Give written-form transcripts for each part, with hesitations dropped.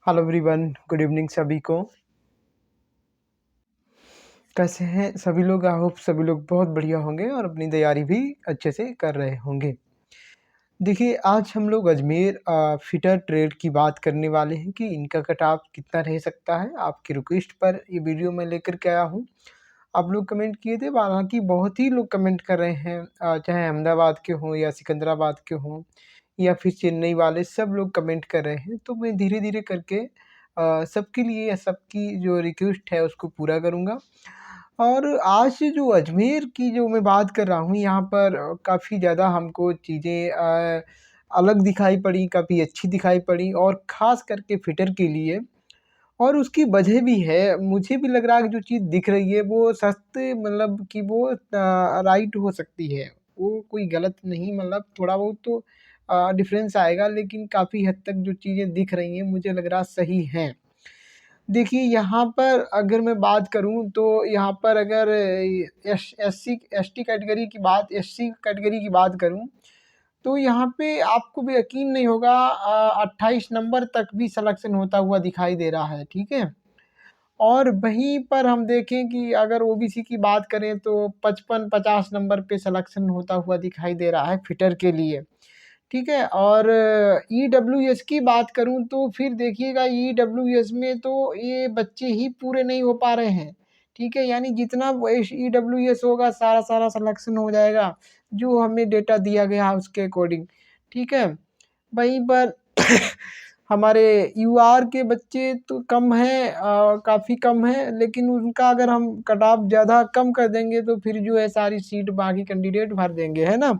Hello everyone, good evening सभी को। कैसे हैं सभी लोग? आई होप सभी लोग बहुत बढ़िया होंगे और अपनी तैयारी भी अच्छे से कर रहे होंगे। देखिए, आज हम लोग अजमेर फिटर ट्रेड की बात करने वाले हैं कि इनका कट ऑफ कितना रह सकता है। आपकी रिक्वेस्ट पर ये वीडियो मैं लेकर के आया हूँ। आप लोग कमेंट किए थे, हालाँकि बहुत ही लोग कमेंट कर रहे हैं, चाहे अहमदाबाद के हों या सिकंदराबाद के हों या फिर चेन्नई वाले, सब लोग कमेंट कर रहे हैं। तो मैं धीरे-धीरे करके सबके लिए या सबकी जो रिक्वेस्ट है उसको पूरा करूँगा। और आज जो अजमेर की जो मैं बात कर रहा हूँ, यहाँ पर काफ़ी ज़्यादा हमको चीज़ें अलग दिखाई पड़ी, काफ़ी अच्छी दिखाई पड़ी और ख़ास करके फिटर के लिए। और उसकी वजह भी है, मुझे भी लग रहा है कि जो चीज़ दिख रही है वो सस्ते, मतलब कि वो राइट हो सकती है। वो कोई गलत नहीं, मतलब थोड़ा बहुत तो डिफ़रेंस आएगा, लेकिन काफ़ी हद तक जो चीज़ें दिख रही हैं मुझे लग रहा सही हैं। देखिए, यहाँ पर अगर मैं बात करूँ तो यहाँ पर अगर एसटी कैटेगरी की बात, एससी कैटेगरी की बात करूँ, तो यहाँ पे आपको भी यकीन नहीं होगा, 28 नंबर तक भी सिलेक्शन होता हुआ दिखाई दे रहा है, ठीक है? और वहीं पर हम देखें कि अगर ओबीसी की बात करें तो 55-50 नंबर पे सिलेक्शन होता हुआ दिखाई दे रहा है फिटर के लिए, ठीक है? और ईडब्ल्यूएस की बात करूँ तो फिर देखिएगा, ईडब्ल्यूएस में तो ये बच्चे ही पूरे नहीं हो पा रहे हैं, ठीक है? यानी जितना ईडब्ल्यूएस होगा सारा सिलेक्शन हो जाएगा, जो हमें डेटा दिया गया है उसके अकॉर्डिंग, ठीक है? वहीं पर हमारे यूआर के बच्चे तो कम हैं, काफ़ी कम हैं, लेकिन उनका अगर हम कट ऑफ ज़्यादा कम कर देंगे तो फिर जो है सारी सीट बाकी कैंडिडेट भर देंगे, है ना?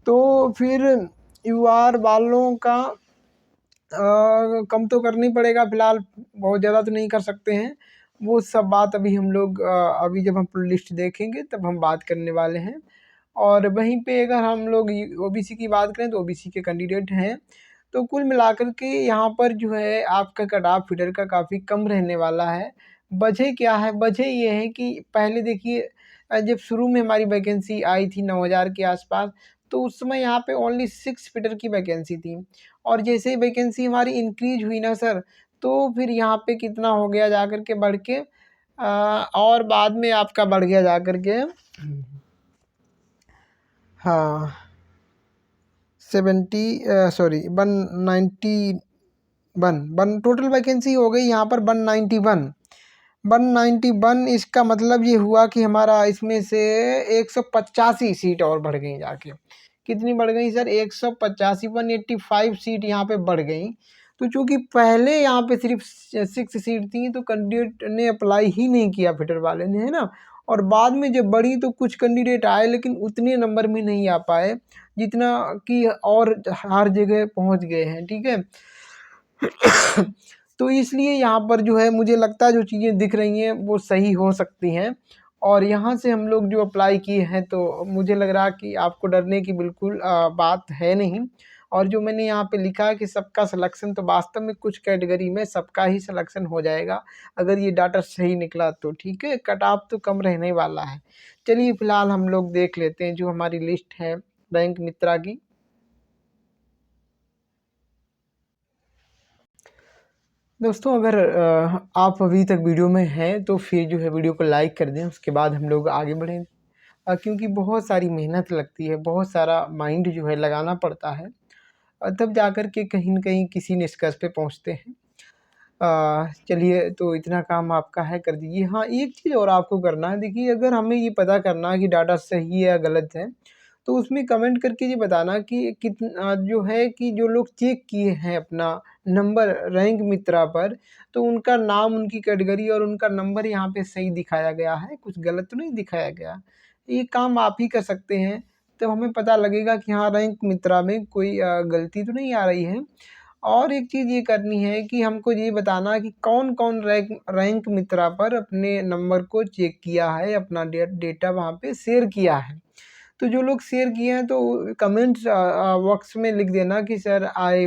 तो फिर यूआर वालों का कम तो करना ही पड़ेगा फिलहाल, बहुत ज़्यादा तो नहीं कर सकते हैं। वो सब बात अभी हम लोग अभी जब हम लिस्ट देखेंगे तब हम बात करने वाले हैं। और वहीं पे अगर हम लोग ओबीसी की बात करें तो ओबीसी के कैंडिडेट हैं। तो कुल मिलाकर के यहाँ पर जो है आपका कट ऑफ फीडर का काफ़ी कम रहने वाला है। वजह क्या है? वजह ये है कि पहले देखिए, जब शुरू में हमारी वैकेंसी आई थी 9000 के आसपास, तो उस समय यहाँ पे ओनली 6 फीडर की वैकेंसी थी। और जैसे ही वैकेंसी हमारी इंक्रीज हुई ना सर, तो फिर यहाँ पे कितना हो गया जाकर के बढ़ के, और बाद में आपका बढ़ गया जाकर के, हाँ, 191 टोटल वैकेंसी हो गई यहाँ पर 191। 191, इसका मतलब ये हुआ कि हमारा इसमें से 185 सीट और बढ़ गई जाके। कितनी बढ़ गई सर? 185, 185 सीट यहाँ पे बढ़ गई। तो चूँकि पहले यहाँ पे सिर्फ 6 सीट थी तो कैंडिडेट ने अप्लाई ही नहीं किया फिटर वाले ने, है ना? और बाद में जब बढ़ी तो कुछ कैंडिडेट आए, लेकिन उतने नंबर में नहीं आ पाए जितना कि और हर जगह पहुँच गए हैं, ठीक है? तो इसलिए यहाँ पर जो है मुझे लगता है जो चीज़ें दिख रही हैं वो सही हो सकती हैं। और यहाँ से हम लोग जो अप्लाई किए हैं तो मुझे लग रहा है कि आपको डरने की बिल्कुल बात है नहीं। और जो मैंने यहाँ पे लिखा है कि सबका सिलेक्शन, तो वास्तव में कुछ कैटेगरी में सबका ही सिलेक्शन हो जाएगा अगर ये डाटा सही निकला तो, ठीक है? कट ऑफ तो कम रहने वाला है। चलिए फिलहाल हम लोग देख लेते हैं जो हमारी लिस्ट है बैंक मित्रा की। दोस्तों, अगर आप अभी तक वीडियो में हैं तो फिर जो है वीडियो को लाइक कर दें, उसके बाद हम लोग आगे बढ़ें। क्योंकि बहुत सारी मेहनत लगती है, बहुत सारा माइंड जो है लगाना पड़ता है, तब जाकर के कहीं न कहीं किसी निष्कर्ष पे पहुँचते हैं। चलिए, तो इतना काम आपका है, कर दीजिए। हाँ, एक चीज़ और आपको करना है, देखिए अगर हमें ये पता करना है कि डाटा सही है या गलत है, तो उसमें कमेंट करके ये बताना कि जो है कि जो लोग चेक किए हैं अपना नंबर रैंक मित्रा पर, तो उनका नाम, उनकी कैटेगरी और उनका नंबर यहाँ पे सही दिखाया गया है, कुछ गलत तो नहीं दिखाया गया। ये काम आप ही कर सकते हैं, तब हमें पता लगेगा कि हाँ, रैंक मित्रा में कोई गलती तो नहीं आ रही है। और एक चीज़ ये करनी है कि हमको ये बताना कि कौन-कौन रैंक मित्रा पर अपने नंबर को चेक किया है, अपना डेटा वहाँ पे शेयर किया है। तो जो लोग शेयर किए हैं तो कमेंट्स बॉक्स में लिख देना कि sir I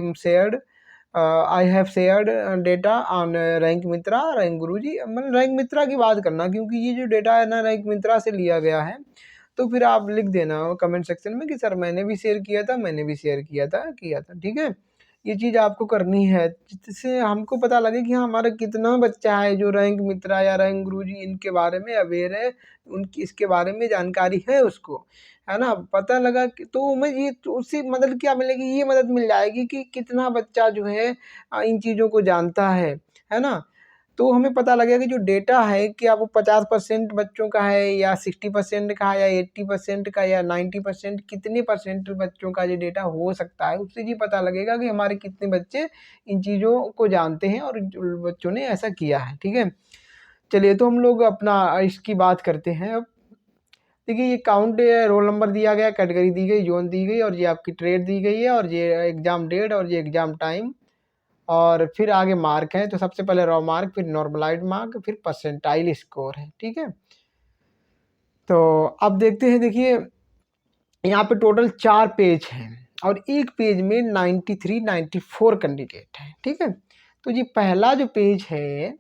have shared data on rank Mitra, rank Guruji, मतलब रैंक मित्रा की बात करना, क्योंकि ये जो डेटा है ना रैंक मित्रा से लिया गया है। तो फिर आप लिख देना कमेंट सेक्शन में कि सर मैंने भी शेयर किया था, ठीक है? ये चीज़ आपको करनी है, जिससे हमको पता लगे कि हाँ हमारा कितना बच्चा है जो रैंक मित्रा या रैंक गुरुजी इनके बारे में अवेयर है, उनकी इसके बारे में जानकारी है उसको, है ना? पता लगा कि तो मैं ये तो उससे मदद क्या मिलेगी, ये मदद मिल जाएगी कि कितना बच्चा जो है इन चीज़ों को जानता है ना? तो हमें पता लगेगा कि जो डेटा है क्या वो 50% बच्चों का है या 60% का है या 80% का या 90%, कितने परसेंट बच्चों का ये डेटा हो सकता है। उससे ये पता लगेगा कि हमारे कितने बच्चे इन चीज़ों को जानते हैं और जो बच्चों ने ऐसा किया है, ठीक है? चलिए तो हम लोग अपना इसकी बात करते हैं अब। देखिए ये काउंट रोल नंबर दिया गया, कैटेगरी दी गई, जोन दी गई और ये आपकी ट्रेड दी गई है और ये एग्ज़ाम डेट और ये एग्ज़ाम टाइम और फिर आगे मार्क है। तो सबसे पहले रॉ मार्क, फिर नॉर्मलाइज्ड मार्क, फिर परसेंटाइल स्कोर है, ठीक है? तो अब देखते हैं, देखिए यहाँ पे टोटल 4 पेज हैं और एक पेज में 93 94 कैंडिडेट हैं, ठीक है? तो ये पहला जो पेज है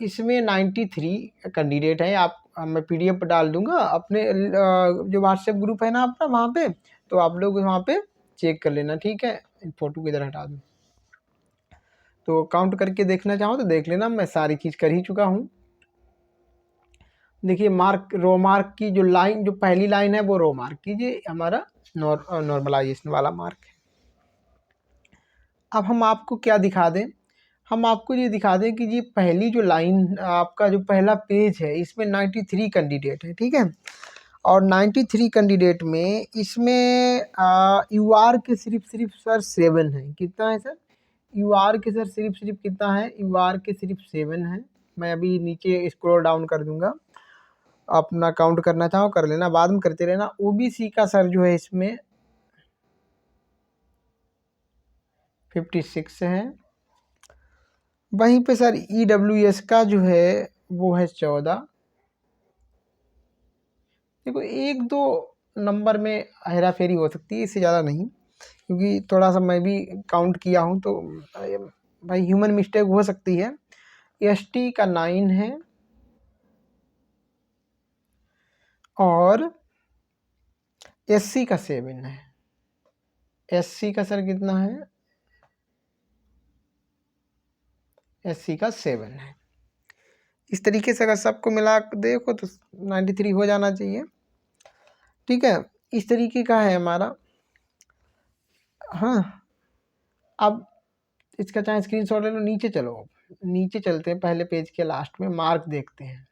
इसमें 93 कैंडिडेट हैं। आप मैं पीडीएफ डाल दूंगा अपने जो व्हाट्सएप ग्रुप है ना अपना, वहाँ पे, तो आप लोग वहाँ पे चेक कर लेना, ठीक है? फोटो किधर हटा दूँ, तो काउंट करके देखना चाहो तो देख लेना, मैं सारी चीज़ कर ही चुका हूँ। देखिए मार्क, रो मार्क की जो लाइन, जो पहली लाइन है वो रो मार्क की, ये हमारा नॉर्मलाइजेशन वाला मार्क है। अब हम आपको क्या दिखा दें, हम आपको ये दिखा दें कि ये पहली जो लाइन, आपका जो पहला पेज है इसमें 93 कैंडिडेट है, ठीक है? और 93 कैंडिडेट में इसमें यू आर के सिर्फ सर 7 है। कितना है सर? यू आर के सर सिर्फ कितना है? यू आर के सिर्फ 7 है। मैं अभी नीचे स्क्रॉल डाउन कर दूंगा, अपना काउंट करना चाहो कर लेना, बाद में करते रहना। ओबीसी का सर जो है इसमें 56 है। वहीं पे सर ईडब्ल्यूएस का जो है वो है 14। देखो एक दो नंबर में हेरा फेरी हो सकती है, इससे ज़्यादा नहीं, क्योंकि थोड़ा सा मैं भी काउंट किया हूँ तो भाई ह्यूमन मिस्टेक हो सकती है। एसटी का 9 है और एससी का 7 है। एससी का सर कितना है? एससी का 7 है। इस तरीके से अगर सबको मिला देखो तो 93 हो जाना चाहिए, ठीक है? इस तरीके का है हमारा। हाँ अब इसका चाहे स्क्रीनशॉट ले लो। नीचे चलो, नीचे चलते हैं, पहले पेज के लास्ट में मार्क देखते हैं।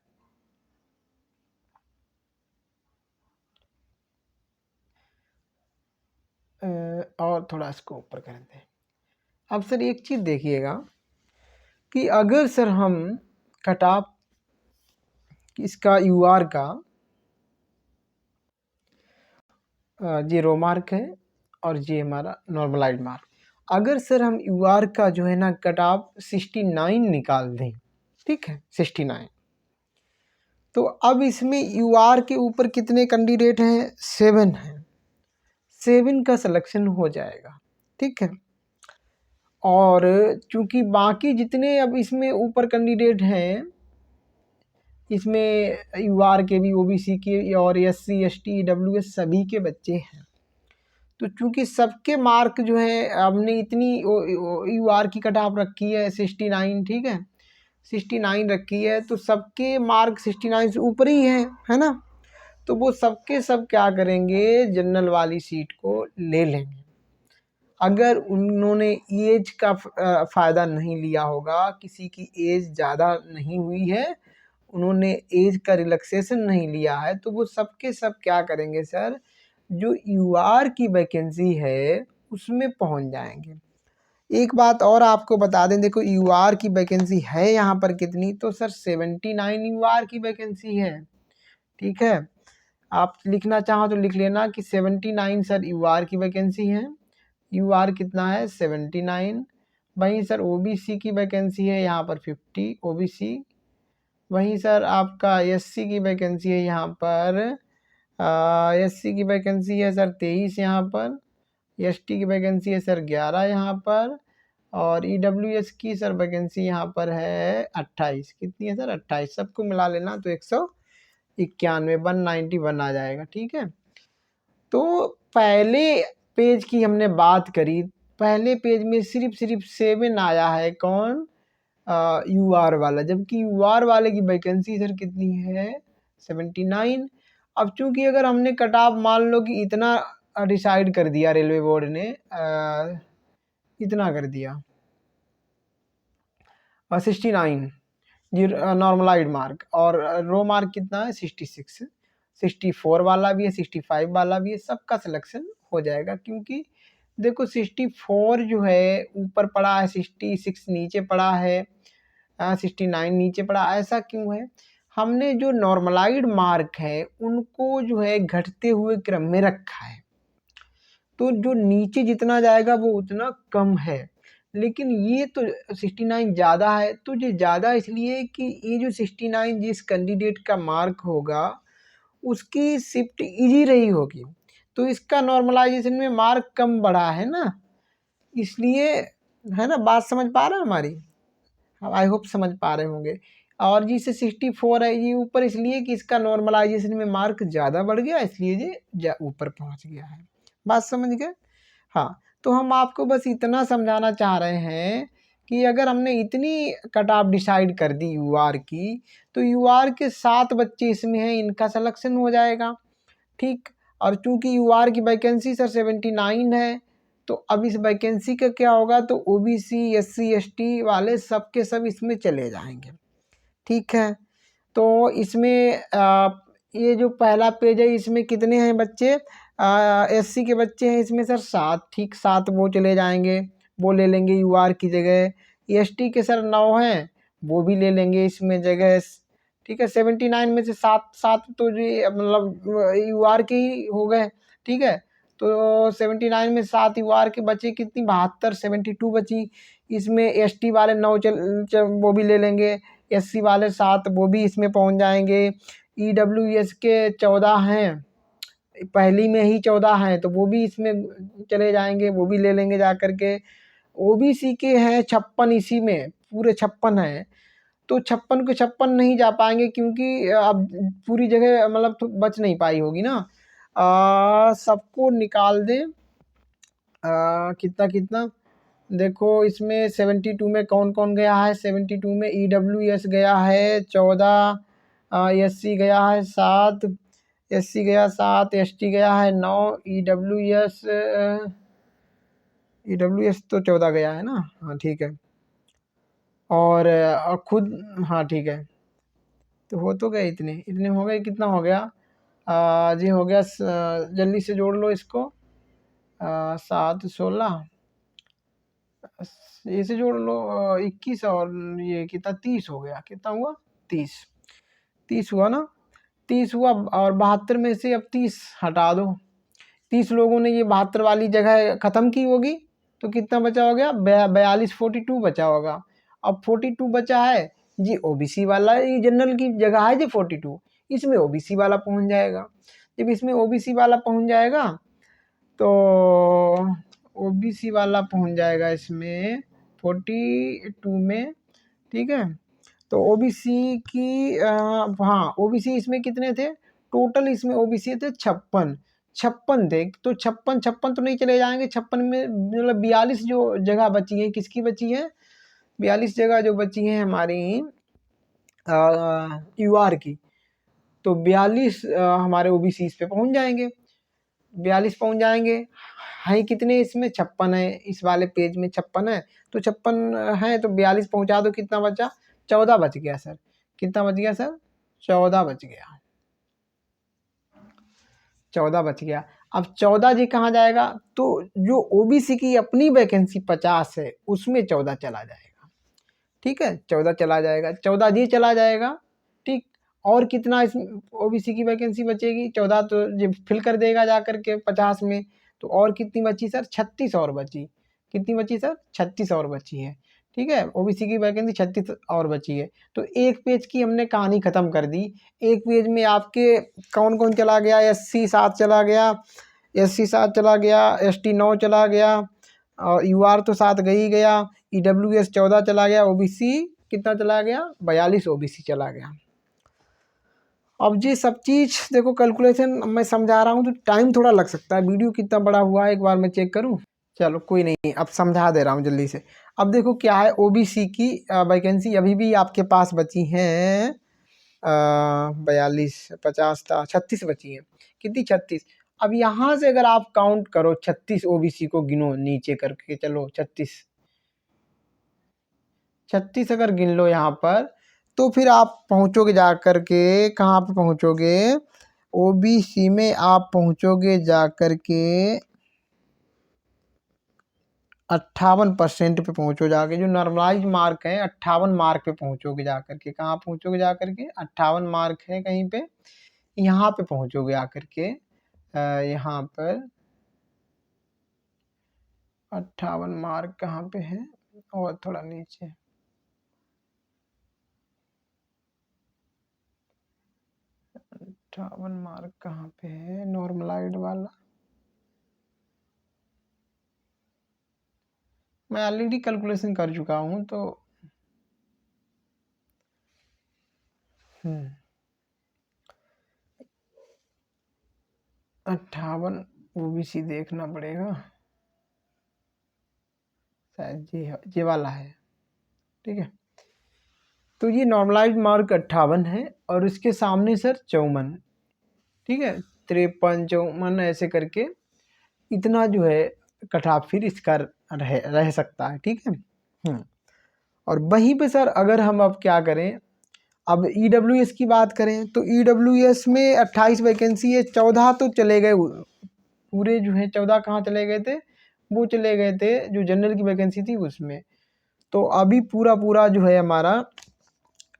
और थोड़ा इसको ऊपर कर दें। अब सर एक चीज़ देखिएगा कि अगर सर हम कट ऑफ इसका यूआर का, ये रो मार्क है और ये हमारा नॉर्मलाइज्ड मार्क, अगर सर हम यूआर का जो है ना कट ऑफ 69 निकाल दें, ठीक है 69, तो अब इसमें यूआर के ऊपर कितने कैंडिडेट हैं? 7 हैं। 7 का सिलेक्शन हो जाएगा, ठीक है? और चूंकि बाकी जितने अब इसमें ऊपर कैंडिडेट हैं, इसमें यूआर के भी, ओबीसी के और एससी एसटी ईडब्ल्यूएस सभी के बच्चे हैं, तो चूंकि सबके मार्क जो है हमने इतनी यूआर की कट ऑफ रखी है 69, ठीक है 69 रखी है, तो सबके मार्क 69 से ऊपर ही है ना? तो वो सबके सब क्या करेंगे, जनरल वाली सीट को ले लेंगे। अगर उन्होंने एज का फ़ायदा नहीं लिया होगा, किसी की एज ज़्यादा नहीं हुई है, उन्होंने एज का रिलैक्सेशन नहीं लिया है, तो वो सबके सब क्या करेंगे सर, जो यूआर की वैकेंसी है उसमें पहुंच जाएंगे। एक बात और आपको बता दें, देखो यूआर की वैकेंसी है यहाँ पर कितनी, तो सर 79 यूआर की वैकेंसी है, ठीक है? आप लिखना चाहो तो लिख लेना कि 79 सर यूआर की वैकेंसी है। यूआर कितना है? 79। वहीं सर ओबीसी की वैकेंसी है यहाँ पर 50 ओबीसी। वहीं सर आपका एससी की वैकेंसी है यहाँ पर, एससी की वैकेंसी है सर 23 यहाँ पर, एसटी की वैकेंसी है सर 11 यहाँ पर, और ईडब्ल्यूएस की सर वैकेंसी यहाँ पर है 28। कितनी है सर? 28। सबको मिला लेना तो 191 191 आ जाएगा, ठीक है? तो पहले पेज की हमने बात करी पहले पेज में सिर्फ 7 आया है, कौन, यूआर वाला, जबकि यूआर वाले की वैकेंसी सर कितनी है, 79। अब चूंकि अगर हमने कट ऑफ मान लो कि इतना डिसाइड कर दिया रेलवे बोर्ड ने, इतना कर दिया 69 जी नॉर्मलाइज मार्क, और रो मार्क कितना है 66, 64 वाला भी है, 65 वाला भी है, सबका सिलेक्शन हो जाएगा। क्योंकि देखो 64 जो है ऊपर पड़ा है, 66 नीचे पड़ा है, 69 नीचे पड़ा, ऐसा क्यों है, हमने जो नॉर्मलाइज्ड मार्क है उनको जो है घटते हुए क्रम में रखा है, तो जो नीचे जितना जाएगा वो उतना कम है। लेकिन ये तो 69 ज़्यादा है, तो ये ज़्यादा इसलिए कि ये जो 69 जिस कैंडिडेट का मार्क होगा उसकी शिफ्ट इजी रही होगी, तो इसका नॉर्मलाइजेशन में मार्क कम बढ़ा है ना, इसलिए, है ना, बात समझ पा रहे हैं हमारी, आई होप समझ पा रहे होंगे। और जिससे 64 है ये ऊपर इसलिए कि इसका नॉर्मलाइजेशन में मार्क ज़्यादा बढ़ गया, इसलिए ये ऊपर पहुंच गया है। बात समझ गए। हाँ, तो हम आपको बस इतना समझाना चाह रहे हैं कि अगर हमने इतनी कट ऑफ डिसाइड कर दी यूआर की, तो यूआर के 7 बच्चे इसमें हैं, इनका सिलेक्शन हो जाएगा, ठीक। और चूंकि यूआर की वैकेंसी सर 79 है, तो अब इस वैकेंसी का क्या होगा, तो ओबीसी एससी एसटी वाले सब के सब इसमें चले जाएंगे, ठीक है। तो इसमें ये जो पहला पेज है इसमें कितने हैं बच्चे, एससी के बच्चे हैं इसमें सर 7, ठीक, 7 वो चले जाएंगे, वो ले लेंगे यूआर की जगह। एसटी के सर 9 हैं, वो भी ले लेंगे इसमें जगह, ठीक है। 79 में से 7 तो ये मतलब यूआर के ही हो गए, ठीक है। तो 79 में 7 यूआर के बचे, कितनी, 72, 72 बची। इसमें एसटी वाले 9 वो भी ले लेंगे, एससी वाले 7 वो भी इसमें पहुंच जाएंगे। ईडब्ल्यूएस के 14 हैं, पहली में ही 14 हैं, तो वो भी इसमें चले जाएंगे, वो भी ले लेंगे जा करके। ओबीसी के हैं 56, इसी में पूरे 56 हैं, तो 56 के 56 नहीं जा पाएंगे, क्योंकि अब पूरी जगह मतलब तो बच नहीं पाई होगी ना, सबको निकाल दें, कितना कितना, देखो इसमें 72 में कौन कौन गया है, 72 में ईडब्ल्यूएस गया है 14, एससी गया है 7, एससी गया 7, एसटी गया है 9, ईडब्ल्यूएस तो 14 गया है ना, हाँ ठीक है। और खुद, हाँ ठीक है, तो हो तो गए, इतने इतने हो गए, कितना हो गया, जी हो गया, जल्दी से जोड़ लो इसको, 7 16, इसे जोड़ लो, 21 और ये कितना, 30 हो गया, कितना हुआ, 30, 30 हुआ ना, 30 हुआ। और 72 में से अब 30 हटा दो, 30 लोगों ने ये 72 वाली जगह ख़त्म की होगी, तो कितना बचा हो गया, 42, 42 बचा होगा। अब 42 बचा है जी, ओबीसी वाला, ये जनरल की जगह है जी 42, इसमें ओबीसी वाला पहुंच जाएगा। जब इसमें ओबीसी वाला पहुंच जाएगा, तो ओबीसी वाला पहुंच जाएगा इसमें 42 में, ठीक है। तो ओबीसी की हाँ, ओबीसी इसमें कितने थे टोटल, इसमें ओबीसी थे 56, 56 थे, तो 56 56 तो नहीं चले जाएंगे, 56 में मतलब 42 जो जगह बची है, किसकी बची है, 42 जगह जो बची है हमारी यूआर की, तो 42 हमारे ओबीसी इस पे पहुंच जाएंगे, 42 पहुंच जाएंगे। है कितने इसमें, 56 है, इस वाले पेज में 56 है, तो 56 है तो 42 पहुंचा दो, कितना बचा, 14 बच गया सर, कितना बच गया सर, 14 बच गया, 14 बच गया। अब 14 जी कहाँ जाएगा, तो जो ओबीसी की अपनी वैकेंसी 50 है उसमें 14 चला जाएगा, ठीक है, 14 चला जाएगा, 14 जी चला जाएगा, ठीक। और कितना इस ओबीसी की वैकेंसी बचेगी, 14 तो ये फिल कर देगा जा करके 50 में, तो और कितनी बची सर, 36 और बची, कितनी बची सर, 36 और बची है, ठीक है। ओबीसी की वैकेंसी 36 और बची है, तो एक पेज की हमने कहानी ख़त्म कर दी। एक पेज में आपके कौन कौन चला गया, एससी 7 चला गया, एससी 7 चला गया, एसटी 9 चला गया, और यूआर तो 7 गई गया, ईडब्ल्यूएस 14 चला गया, ओबीसी कितना चला गया, 42 ओबीसी चला गया। अब ये सब चीज़ देखो कैलकुलेशन मैं समझा रहा हूँ तो टाइम थोड़ा लग सकता है, वीडियो कितना बड़ा हुआ है एक बार मैं चेक करूँ, चलो कोई नहीं, अब समझा दे रहा हूँ जल्दी से। अब देखो क्या है, ओबीसी की वैकेंसी अभी भी आपके पास बची हैं 42, 50 था, 36 बची हैं। कितनी? 36। अब यहाँ से अगर आप काउंट करो 36 ओबीसी को गिनो नीचे करके, चलो 36, 36 अगर गिन लो यहाँ पर, तो फिर आप पहुँचोगे जा कर के, कहाँ पे पहुँचोगे? ओबीसी में आप पहुँचोगे जा कर के 58% पे पहुँचो जाके, जो नॉर्मलाइज मार्क है 58 मार्क पे पहुँचोगे जा कर के। कहाँ पहुँचोगे जा कर के? 58 मार्क है कहीं पे, यहाँ पे पहुँचोगे आकर के। यहाँ पर 58 मार्क कहाँ पे है, और थोड़ा नीचे, 58 मार्क कहाँ पे है नॉर्मलाइड वाला? मैं ऑलरेडी कैलकुलेशन कर चुका हूँ तो 58 ओबीसी देखना पड़ेगा, शायद ये वाला है। ठीक है, तो ये नॉर्मलाइज मार्क 58 है और इसके सामने सर 54, ठीक है, 53, 54 ऐसे करके इतना जो है कट ऑफ फिर इसका रह सकता है। ठीक है। और वहीं पे सर अगर हम अब क्या करें, अब ईडब्ल्यूएस की बात करें तो ईडब्ल्यूएस में 28 वैकेंसी है, 14 तो चले गए पूरे जो है, 14 कहाँ चले गए थे? वो चले गए थे जो जनरल की वैकेंसी थी उसमें। तो अभी पूरा जो है हमारा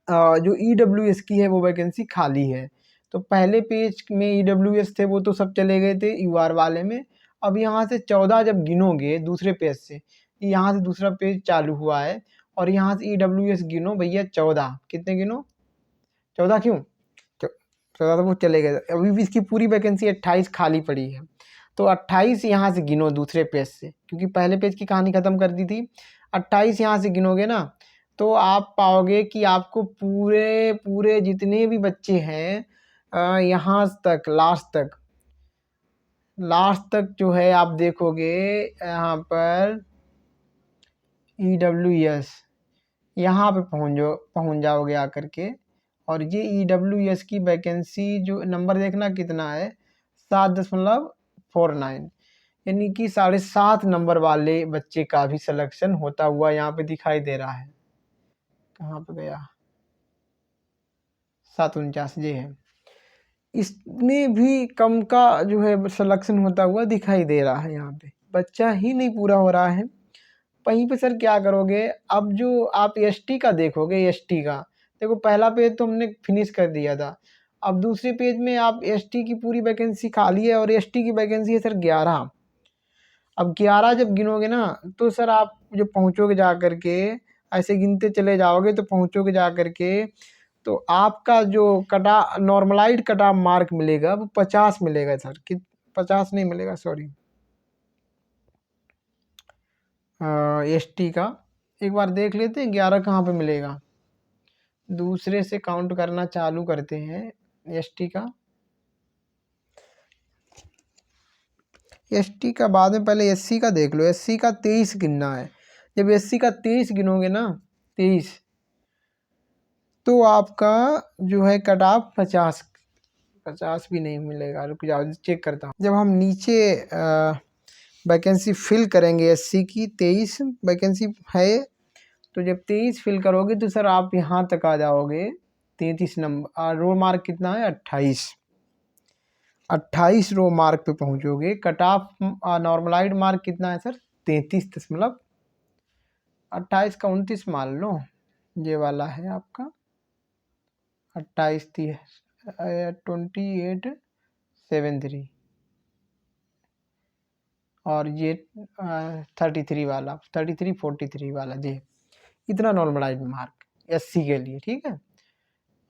जो ईडब्ल्यूएस की है वो वैकेंसी खाली है। तो पहले पेज में ईडब्ल्यूएस थे वो तो सब चले गए थे यूआर वाले में। अब यहाँ से 14 जब गिनोगे दूसरे पेज से, यहाँ से दूसरा पेज चालू हुआ है और यहाँ से ईडब्ल्यूएस गिनो भैया 14, कितने गिनो? 14 क्यों? 14 तो वो चले गए, अभी भी इसकी पूरी वैकेंसी 28 खाली पड़ी है। तो 28 यहाँ से गिनो दूसरे पेज से, क्योंकि पहले पेज की कहानी ख़त्म कर दी थी। 28 यहाँ से गिनोगे ना तो आप पाओगे कि आपको पूरे पूरे जितने भी बच्चे हैं यहाँ तक लास्ट तक जो है आप देखोगे यहाँ पर EWS यहाँ पे पहुँच जाओगे आकर के। और ये EWS की वैकेंसी जो नंबर देखना कितना है, 7.49, यानी कि 7.5 नंबर वाले बच्चे का भी सिलेक्शन होता हुआ यहाँ पे दिखाई दे रहा है। कहाँ पे गया? 749 ये है। इसमें भी कम का जो है सिलेक्शन होता हुआ दिखाई दे रहा है, यहाँ पे बच्चा ही नहीं पूरा हो रहा है। वहीं पे सर क्या करोगे, अब जो आप एसटी का देखोगे, एसटी का देखो पहला पेज तो हमने फिनिश कर दिया था। अब दूसरे पेज में आप एसटी की पूरी वैकेंसी खाली है और एसटी की वैकेंसी है सर 11। अब 11 जब गिनोगे ना तो सर आप जो पहुँचोगे जा कर के, ऐसे गिनते चले जाओगे तो पहुँचोगे जा कर के, तो आपका जो कटा नॉर्मलाइज कटा मार्क मिलेगा वो 50 मिलेगा सर। कि 50 नहीं मिलेगा, सॉरी, एसटी का एक बार देख लेते हैं 11 कहाँ पे मिलेगा। दूसरे से काउंट करना चालू करते हैं एसटी का। एसटी का बाद में, पहले एससी का देख लो। एससी का 23 गिनना है। जब एससी का 23 गिनोगे ना, 23, तो आपका जो है कट ऑफ 50 भी नहीं मिलेगा। रुक जाओ चेक करता हूँ। जब हम नीचे वैकेंसी फिल करेंगे, एससी की 23 वैकेंसी है, तो जब 23 फिल करोगे तो सर आप यहाँ तक आ जाओगे 33 नंबर। और रो मार्क कितना है? 28 रो मार्क पे पहुँचोगे। कट ऑफ नॉर्मलाइज मार्क कितना है सर? 33, 28 का 29 मान लो, ये वाला है आपका 28, 2873, और ये 33 वाला, 3343 वाला, जी इतना नॉर्मलाइज मार्क एससी के लिए। ठीक है,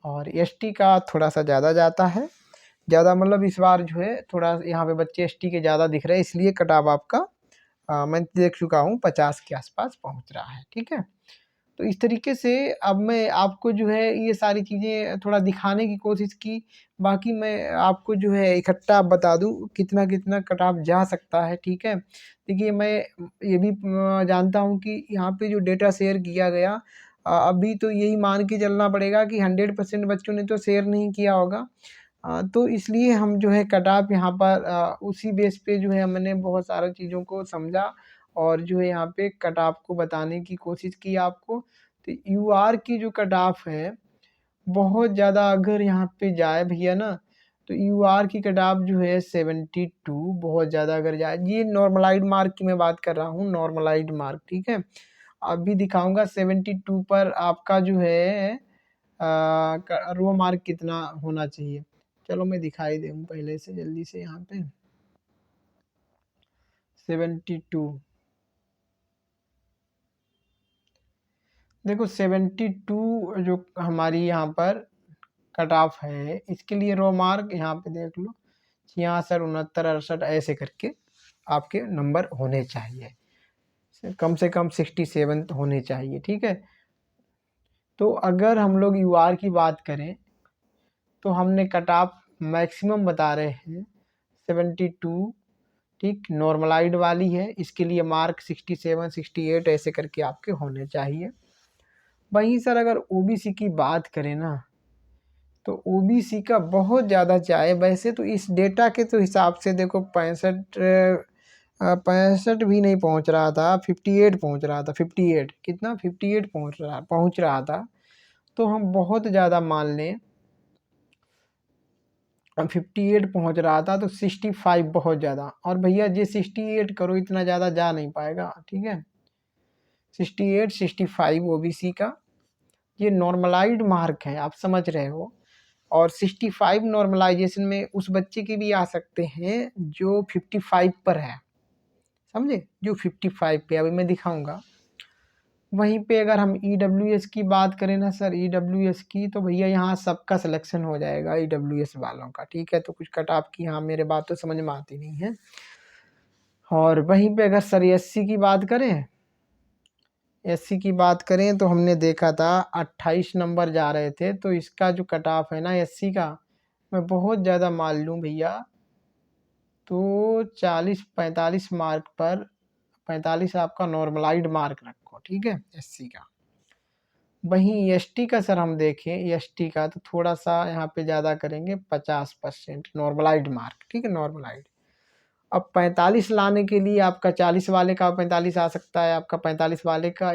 और एसटी का थोड़ा सा ज़्यादा जाता है, ज़्यादा मतलब इस बार जो है थोड़ा यहाँ पे बच्चे एसटी के ज़्यादा दिख रहे हैं, इसलिए कट ऑफ आपका मैं देख चुका हूँ 50 के आसपास पहुँच रहा है। ठीक है, तो इस तरीके से अब मैं आपको जो है ये सारी चीज़ें थोड़ा दिखाने की कोशिश की। बाकी मैं आपको जो है इकट्ठा बता दूँ कितना-कितना कट ऑफ जा सकता है, ठीक है? देखिए मैं ये भी जानता हूँ कि यहाँ पे जो डेटा शेयर किया गया अभी तो यही मान के चलना पड़ेगा कि 100% बच्चों ने तो शेयर नहीं किया होगा। तो इसलिए हम जो है कट ऑफ यहाँ पर उसी बेस पे जो है मैंने बहुत सारा चीज़ों को समझा और जो है यहाँ पे कट ऑफ को बताने की कोशिश की आपको। तो यूआर की जो कट ऑफ है, बहुत ज़्यादा अगर यहाँ पे जाए भैया ना, तो यूआर की कट ऑफ जो है 72 बहुत ज़्यादा अगर जाए, ये नॉर्मलाइज़्ड मार्क की मैं बात कर रहा हूँ, नॉर्मलाइज़्ड मार्क, ठीक है? अभी दिखाऊँगा 72 पर आपका जो है क रो मार्क कितना होना चाहिए। चलो मैं दिखाई दूँ पहले से जल्दी से यहाँ पे 72 देखो 72 जो हमारी यहाँ पर कट ऑफ है, इसके लिए रो मार्क यहाँ पे देख लो 66, 69, 68 ऐसे करके आपके नंबर होने चाहिए। कम से कम 67 तो होने चाहिए, ठीक है? तो अगर हम लोग यूआर की बात करें, तो हमने कट ऑफ मैक्सिमम बता रहे हैं 72, ठीक? नॉर्मलाइज़्ड वाली है, इसके लिए मार्क 67, 68 ऐसे करके आपके होने चाहिए। वहीं सर अगर ओबीसी की बात करें ना, तो ओबीसी का बहुत ज़्यादा चाहे वैसे तो इस डेटा के तो हिसाब से देखो 65 भी नहीं पहुंच रहा था, 58 पहुंच रहा था, 58 कितना 58 पहुंच रहा था। तो हम बहुत ज़्यादा मान लें 58 पहुंच रहा था तो 65 बहुत ज़्यादा, और भैया ये 68 करो इतना ज़्यादा जा नहीं पाएगा, ठीक है? 68 65 ओबीसी का ये नॉर्मलाइज्ड मार्क है, आप समझ रहे हो। और 65 नॉर्मलाइजेशन में उस बच्चे के भी आ सकते हैं जो 55 पर है, समझे? जो 55 पे अभी मैं दिखाऊंगा। वहीं पे अगर हम ईडब्ल्यूएस की बात करें ना सर, ईडब्ल्यूएस की, तो भैया यहाँ सबका सिलेक्शन हो जाएगा ईडब्ल्यूएस वालों का, ठीक है? तो कुछ कट ऑफ की यहाँ मेरे बात तो समझ में आती नहीं है। और वहीं पे अगर सर एससी की बात करें, एससी की बात करें तो हमने देखा था 28 नंबर जा रहे थे, तो इसका जो कट ऑफ है ना एससी का, मैं बहुत ज़्यादा मान लूँ भैया तो 40-45 मार्क पर 45 आपका नॉर्मलाइज्ड मार्क रखो, ठीक है? एससी का। वहीं एसटी का सर हम देखें, एसटी का तो थोड़ा सा यहाँ पे ज़्यादा करेंगे 50% नॉर्मलाइज्ड मार्क, ठीक है? नॉर्मलाइज्ड। अब 45 लाने के लिए आपका 40 वाले का 45 आ सकता है, आपका 45 वाले का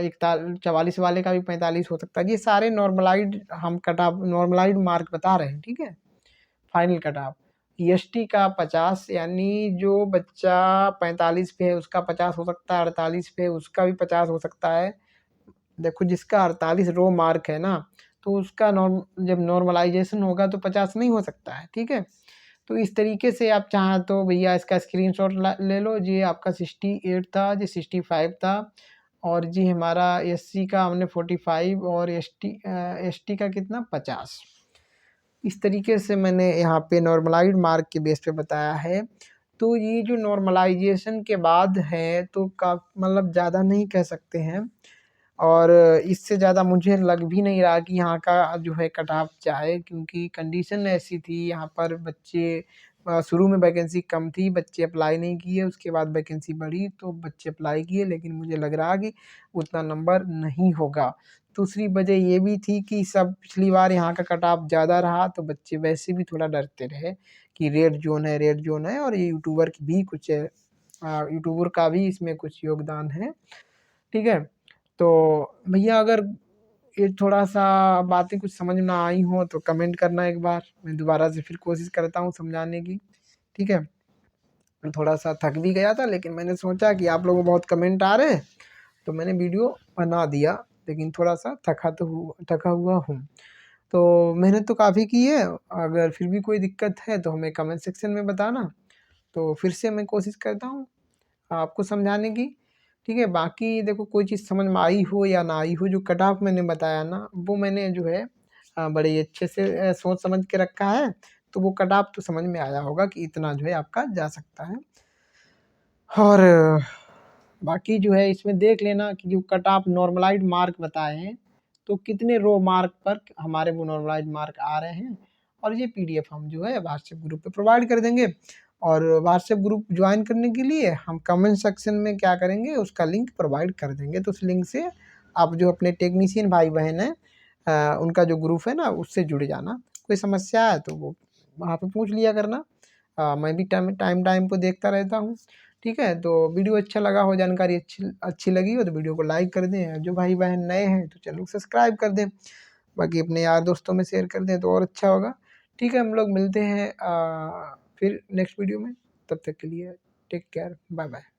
44 वाले का भी 45 हो सकता है। ये सारे नॉर्मलाइज्ड हम कट ऑफ नॉर्मलाइज्ड मार्क बता रहे हैं, ठीक है? फाइनल कट ऑफ ईएसटी का 50, यानी जो बच्चा 45 पे है उसका 50 हो सकता है, 48 पे है उसका भी 50 हो सकता है। देखो जिसका 48 रो मार्क है ना, तो उसका जब नॉर्मलाइजेशन होगा तो 50 नहीं हो सकता है, ठीक है? तो इस तरीके से आप चाहें तो भैया इसका स्क्रीनशॉट ले लो। ये आपका 68 था, ये 65 था, और जी हमारा एससी का हमने 45 और एसटी का कितना 50। इस तरीके से मैंने यहाँ पे नॉर्मलाइज्ड मार्क के बेस पे बताया है। तो ये जो नॉर्मलाइजेशन के बाद है तो का मतलब ज़्यादा नहीं कह सकते हैं, और इससे ज़्यादा मुझे लग भी नहीं रहा कि यहाँ का जो है कट ऑफ जाए, क्योंकि कंडीशन ऐसी थी यहाँ पर बच्चे शुरू में वैकेंसी कम थी, बच्चे अप्लाई नहीं किए, उसके बाद वैकेंसी बढ़ी तो बच्चे अप्लाई किए, लेकिन मुझे लग रहा कि उतना नंबर नहीं होगा। दूसरी वजह ये भी थी कि सब पिछली बार यहाँ का कट ऑफ ज़्यादा रहा तो बच्चे वैसे भी थोड़ा डरते रहे कि रेड जोन है, और ये यूट्यूबर की भी कुछ यूट्यूबर का भी इसमें कुछ योगदान है, ठीक है? तो भैया अगर ये थोड़ा-सा बातें कुछ समझ में ना आई हो तो कमेंट करना एक बार, मैं दोबारा से फिर कोशिश करता हूँ समझाने की, ठीक है? मैं थोड़ा-सा थक भी गया था, लेकिन मैंने सोचा कि आप लोगों को बहुत कमेंट आ रहे हैं, तो मैंने वीडियो बना दिया, लेकिन थोड़ा-सा थका हुआ हूँ। तो मेहनत तो काफ़ी की है, अगर फिर भी कोई दिक्कत है तो हमें कमेंट सेक्शन में बताना, तो फिर से मैं कोशिश करता हूँ आपको समझाने की, ठीक है? बाकी देखो कोई चीज़ समझ में आई हो या ना आई हो, जो कट ऑफ मैंने बताया ना, वो मैंने जो है बड़े ही अच्छे से सोच समझ के रखा है, तो वो कट ऑफ तो समझ में आया होगा कि इतना जो है आपका जा सकता है। और बाकी जो है इसमें देख लेना कि जो कट ऑफ नॉर्मलाइज्ड मार्क बताए हैं, तो कितने रो मार्क पर हमारे वो नॉर्मलाइज्ड मार्क आ रहे हैं, और ये पीडीएफ हम जो है व्हाट्सएप ग्रुप पे प्रोवाइड कर देंगे। और व्हाट्सएप ग्रुप ज्वाइन करने के लिए हम कमेंट सेक्शन में क्या करेंगे, उसका लिंक प्रोवाइड कर देंगे। तो उस लिंक से आप जो अपने टेक्नीशियन भाई बहन हैं उनका जो ग्रुप है ना, उससे जुड़ जाना। कोई समस्या है तो वो वहाँ पे पूछ लिया करना। मैं भी टाइम को देखता रहता हूँ। ठीक है, तो वीडियो अच्छा लगा हो, जानकारी अच्छी अच्छी लगी हो तो वीडियो को लाइक कर दें। जो भाई बहन नए हैं तो चैनल को सब्सक्राइब कर दें। बाकी अपने यार दोस्तों में शेयर कर दें तो और अच्छा होगा। ठीक है, हम लोग मिलते हैं फिर नेक्स्ट वीडियो में। तब तक के लिए टेक केयर, बाय बाय।